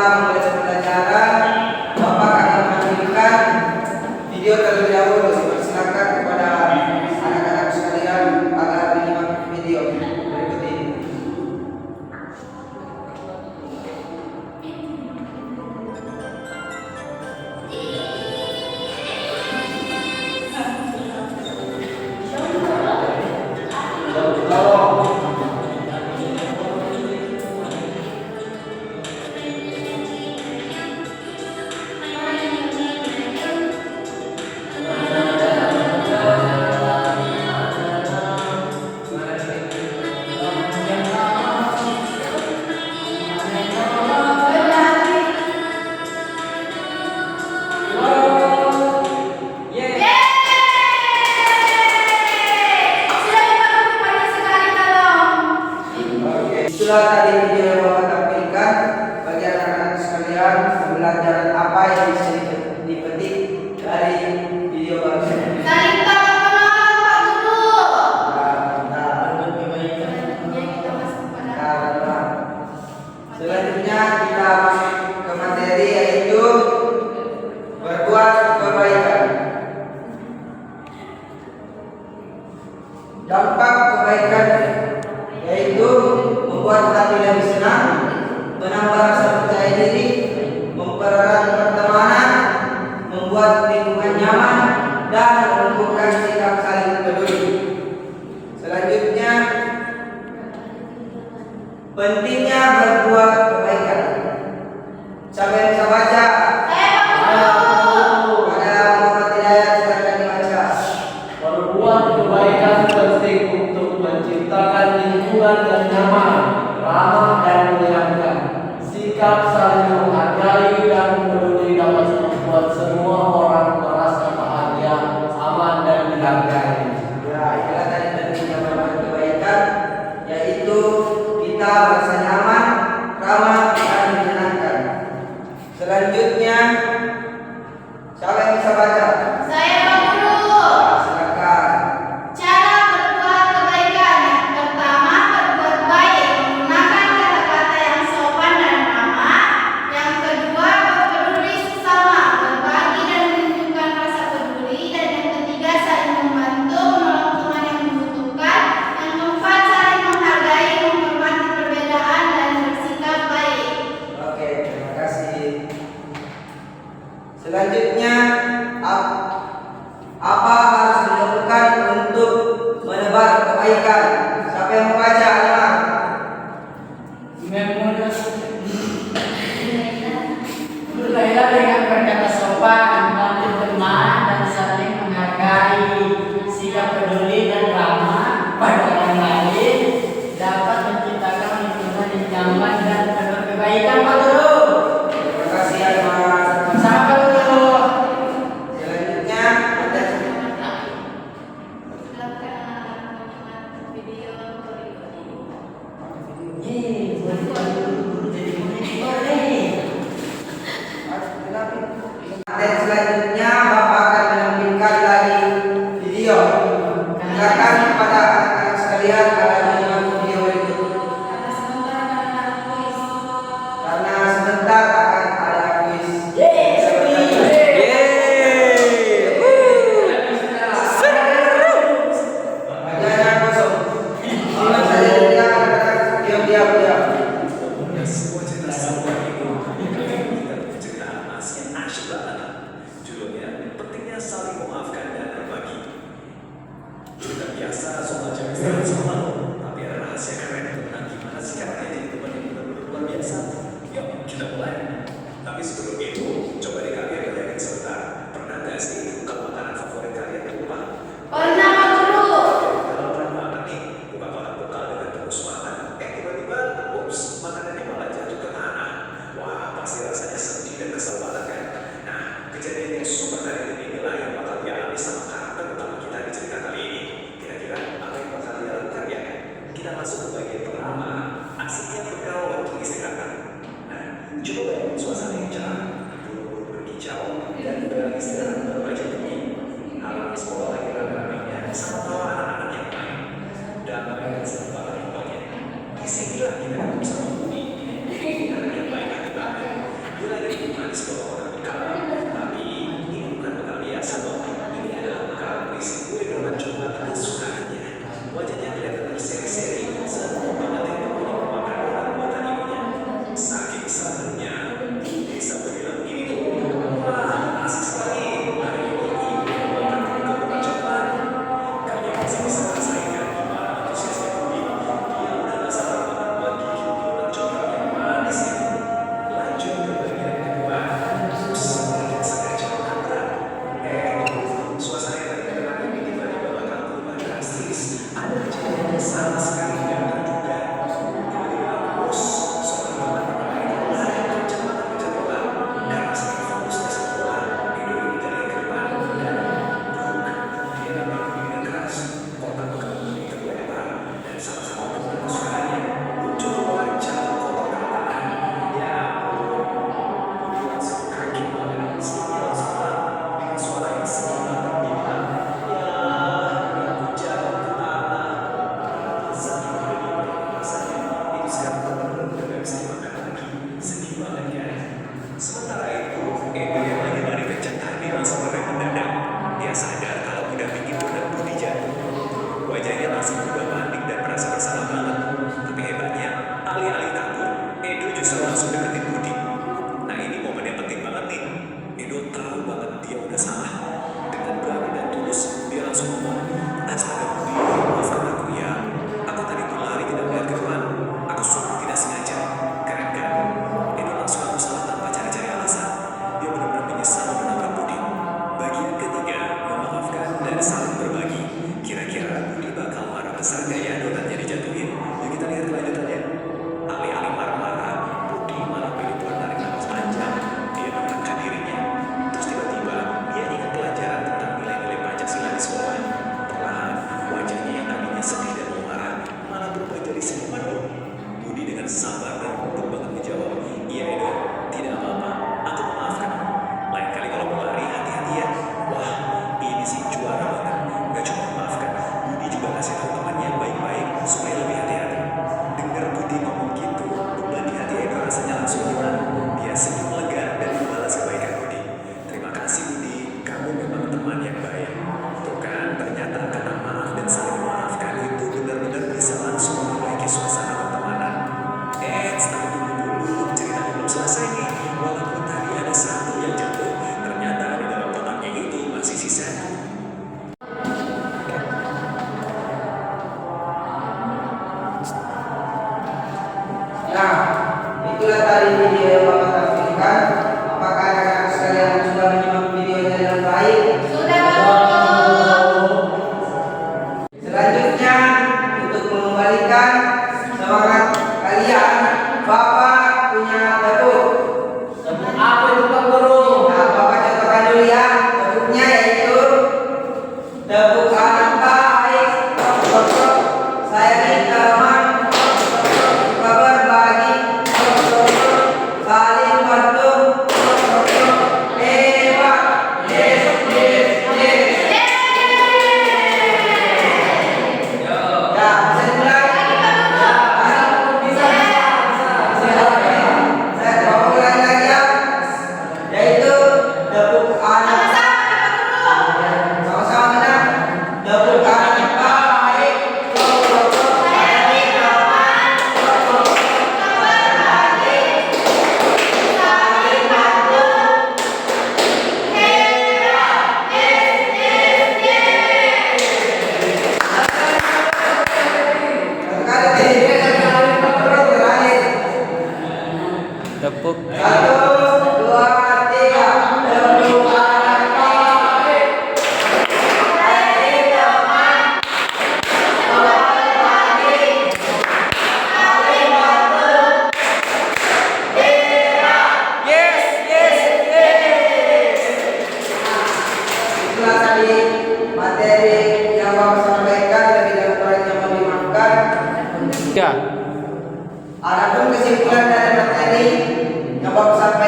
memulai pembelajaran, Bapak akan menampilkan video terlebih dahulu. Silakan kepada anak-anak sekalian agar menyimak video berikut ini. Itulah tadi video yang Bapak tampilkan bagi anak-anak sekalian, pembelajaran apa yang bisa dipetik dari video barusan. Selanjutnya kita masuk ke materi, yaitu berbuat kebaikan. Dampak kebaikan yaitu membuat hati lebih senang, menambah rasa percaya diri, mempererat pertemanan, membuat lingkungan nyaman, dan menumbuhkan sikap saling peduli. Selanjutnya, pentingnya berbuat kebaikan. Siapa yang bisa baca? Pada Muhammad Hidayat, silakan dibaca. Berbuat kebaikan penting untuk menciptakan lingkungan yang nyaman, ramah dan menyenangkan. Sikap saling menghargai dan peduli dapat membuat semua orang merasa bahagia, aman dan dihargai. Ya, itulah tadi pentingnya berbuat kebaikan, yaitu kita merasa nyaman, ramah dan menyenangkan. Selanjutnya, siapa yang bisa baca? Silakan. Cara berbuat kebaikan. Yang pertama, berbuat baik menggunakan kata-kata yang sopan dan ramah. Yang kedua, berpeduli sesama, berbagi dan menunjukkan rasa peduli. Dan yang ketiga, saling membantu, menolong teman yang membutuhkan. Yang keempat, saling menghargai, menghormati perbedaan dan bersikap baik. Oke, terima kasih. Selanjutnya, apa harus dilakukan untuk menebar kebaikan? Siapa yang membaca? Anak? Bergaya dengan berkata sopan, membantu teman dan saling menghargai. Sikap peduli dan ramah pada orang lain dapat menciptakan lingkungan yang nyaman dan penuh kebaikan. Pak Guru, Terima kasih ya, Mas. sama Pak Guru. Selanjutnya, ada Video berikut ini. Boleh Pak Guru jadi monitor nih. dan selanjutnya Bapak akan menampilkan lagi video. Silakan kepada anak-anak sekalian agar menyimak video berikut. Karena sebentar akan ada kuis. Wajahnya kosong. Simak saja dia anak-anak diam-diam. Sebuah cerita sebuah itu cerita emas yang asyik banget. Judulnya pentingnya saling memaafkan dan berbagi. Cerita biasa soal cewek sekarang sama lo, tapi ada rahasia keren tentang gimana sih caranya jadi teman yang benar-benar luar biasa. Yuk kita mulai. Tapi sebelum itu, coba deh kalian bayangin sebentar. Pernah nggak sih kalau makanan favorit kalian lupa? Pernah, Pak Guru. Kalau keren banget nih, buka kotak bekal dengan terus makan. Tiba-tiba, ups, makanannya malah jatuh ke tanah. Wah, pasti rasanya sedih dan kesel banget kan? Nah, kejadian yang super keren inilah yang bakal dialami sama karakter utama kita di cerita kali ini. Kira-kira apa yang bakal dia lakukan ya? Kita masuk ke bagian pertama, asiknya bekal waktu istirahat. Nah, coba bayangin suasana yang cerah, bulu-bulu berkicau, dan barang istirahat berbaca bunyi. Alam sekolah lagi rame-ramenya sama tawa anak-anak yang main. Dan mereka serba lagi bagian. Disinilah kita ketemu sama Budi, anak yang baik hati banget.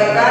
kebaikan